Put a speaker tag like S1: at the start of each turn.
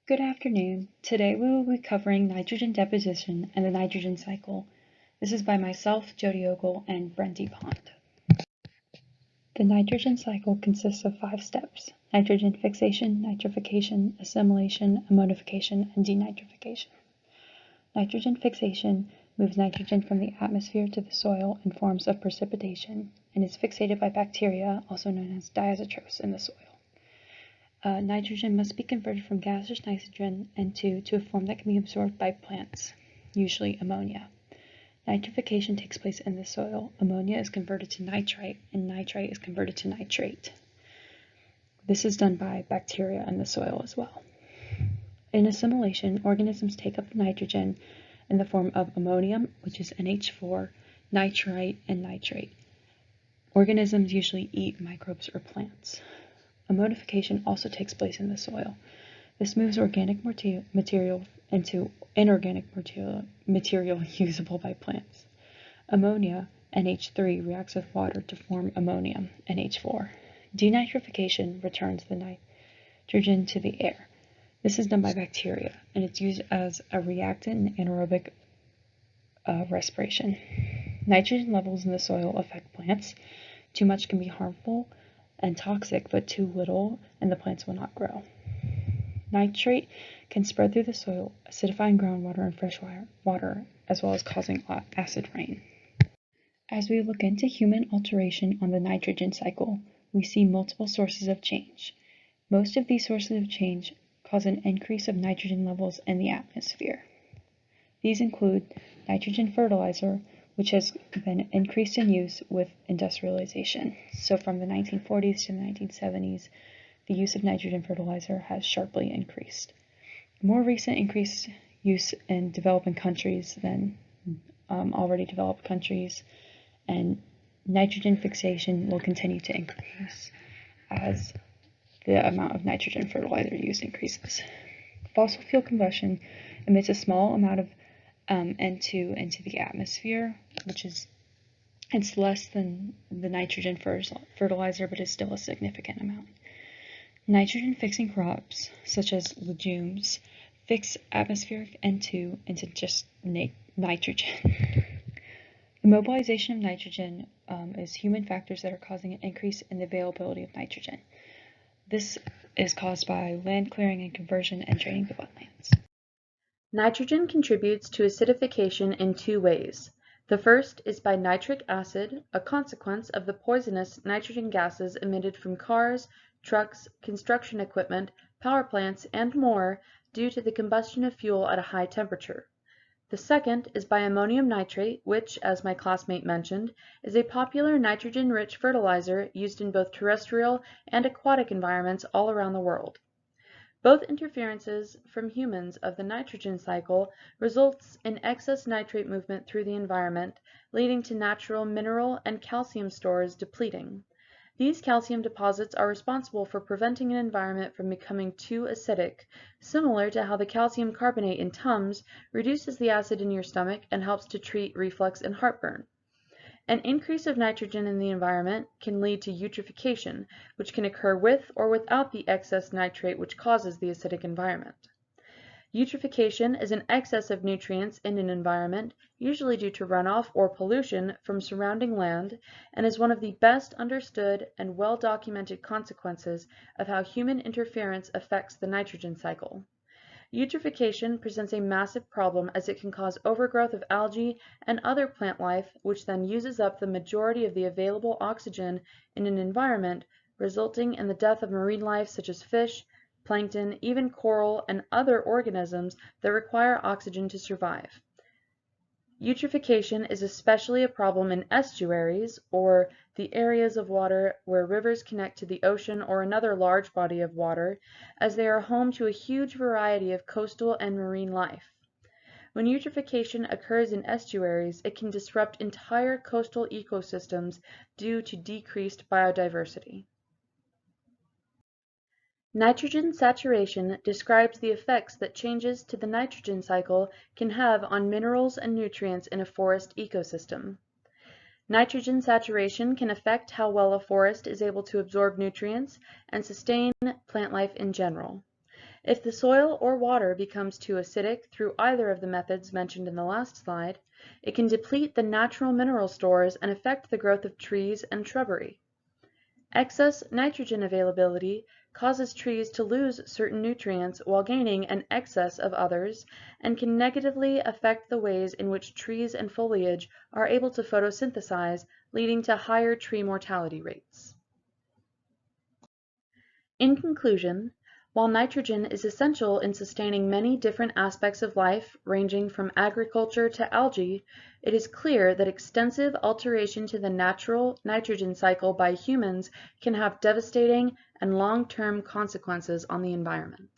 S1: Good afternoon. Today we will be covering nitrogen deposition and the nitrogen cycle. This is by myself, Jody Ogle, and Brenty Pond. The nitrogen cycle consists of 5 steps: nitrogen fixation, nitrification, assimilation, ammonification, and denitrification. Nitrogen fixation moves nitrogen from the atmosphere to the soil in forms of precipitation and is fixated by bacteria, also known as diazotrophs, in the soil. Nitrogen must be converted from gaseous nitrogen, N2, to a form that can be absorbed by plants, usually ammonia. Nitrification takes place in the soil. Ammonia is converted to nitrite, and nitrite is converted to nitrate. This is done by bacteria in the soil as well. In assimilation, organisms take up the nitrogen in the form of ammonium, which is NH4, nitrite, and nitrate. Organisms usually eat microbes or plants. Ammonification also takes place in the soil. This moves organic material into inorganic material usable by plants. Ammonia, NH3, reacts with water to form ammonium, NH4. Denitrification returns the nitrogen to the air. This is done by bacteria, and it's used as a reactant in anaerobic respiration. Nitrogen levels in the soil affect plants. Too much can be harmful and toxic, but too little, and the plants will not grow. Nitrate can spread through the soil, acidifying groundwater and fresh water, as well as causing acid rain. As we look into human alteration on the nitrogen cycle, we see multiple sources of change. Most of these sources of change cause an increase of nitrogen levels in the atmosphere. These include nitrogen fertilizer, which has been increased in use with industrialization. So from the 1940s to the 1970s, the use of nitrogen fertilizer has sharply increased. More recent increased use in developing countries than already developed countries, and nitrogen fixation will continue to increase as the amount of nitrogen fertilizer use increases. Fossil fuel combustion emits a small amount of N2 into the atmosphere, it's less than the nitrogen fertilizer, but is still a significant amount. Nitrogen fixing crops, such as legumes, fix atmospheric N2 into just nitrogen. The mobilization of nitrogen is human factors that are causing an increase in the availability of nitrogen. This is caused by land clearing and conversion and draining the wetlands.
S2: Nitrogen contributes to acidification in 2 ways. The first is by nitric acid, a consequence of the poisonous nitrogen gases emitted from cars, trucks, construction equipment, power plants, and more due to the combustion of fuel at a high temperature. The second is by ammonium nitrate, which, as my classmate mentioned, is a popular nitrogen-rich fertilizer used in both terrestrial and aquatic environments all around the world. Both interferences from humans of the nitrogen cycle results in excess nitrate movement through the environment, leading to natural mineral and calcium stores depleting. These calcium deposits are responsible for preventing an environment from becoming too acidic, similar to how the calcium carbonate in Tums reduces the acid in your stomach and helps to treat reflux and heartburn. An increase of nitrogen in the environment can lead to eutrophication, which can occur with or without the excess nitrate which causes the acidic environment. Eutrophication is an excess of nutrients in an environment, usually due to runoff or pollution from surrounding land, and is one of the best understood and well-documented consequences of how human interference affects the nitrogen cycle. Eutrophication presents a massive problem as it can cause overgrowth of algae and other plant life, which then uses up the majority of the available oxygen in an environment, resulting in the death of marine life such as fish, plankton, even coral, and other organisms that require oxygen to survive. Eutrophication is especially a problem in estuaries, or the areas of water where rivers connect to the ocean or another large body of water, as they are home to a huge variety of coastal and marine life. When eutrophication occurs in estuaries, it can disrupt entire coastal ecosystems due to decreased biodiversity. Nitrogen saturation describes the effects that changes to the nitrogen cycle can have on minerals and nutrients in a forest ecosystem. Nitrogen saturation can affect how well a forest is able to absorb nutrients and sustain plant life in general. If the soil or water becomes too acidic through either of the methods mentioned in the last slide, it can deplete the natural mineral stores and affect the growth of trees and shrubbery. Excess nitrogen availability causes trees to lose certain nutrients while gaining an excess of others, and can negatively affect the ways in which trees and foliage are able to photosynthesize, leading to higher tree mortality rates. In conclusion, while nitrogen is essential in sustaining many different aspects of life, ranging from agriculture to algae, it is clear that extensive alteration to the natural nitrogen cycle by humans can have devastating and long-term consequences on the environment.